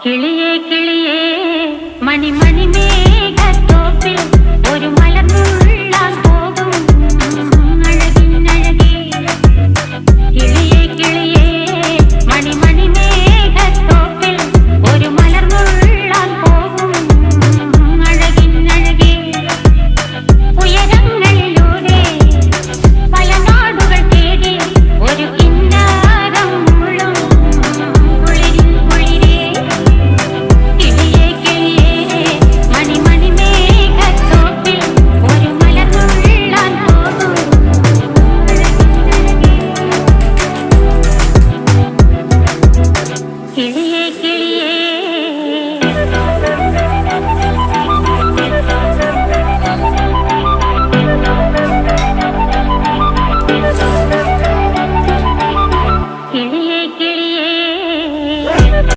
കിളിയേ കിളിയേ മണി മേഘത്തോപ്പിൽ ഒരു മലർന്നുള്ളാൻ പോകും അഴകിനഴകേ. കിളിയേ കിളിയേ മണി മേഘത്തോപ്പിൽ ഒരു മലർന്നുള്ളാൻ പോകും അഴകിനഴകേ. ഉയരങ്ങളിലൂടെ പല നാടുകൾ തേടി ഒരു കിന്നാരം മുള്ളും കുളിരിൽ കുളിരേ. കിളിയേ കിളിയേ മണി മേഘത്തോപ്പിൽ ഒരു മലർന്നുള്ളാൻ പോകും അഴകിനഴകേ. കിളിയേ കിളിയേ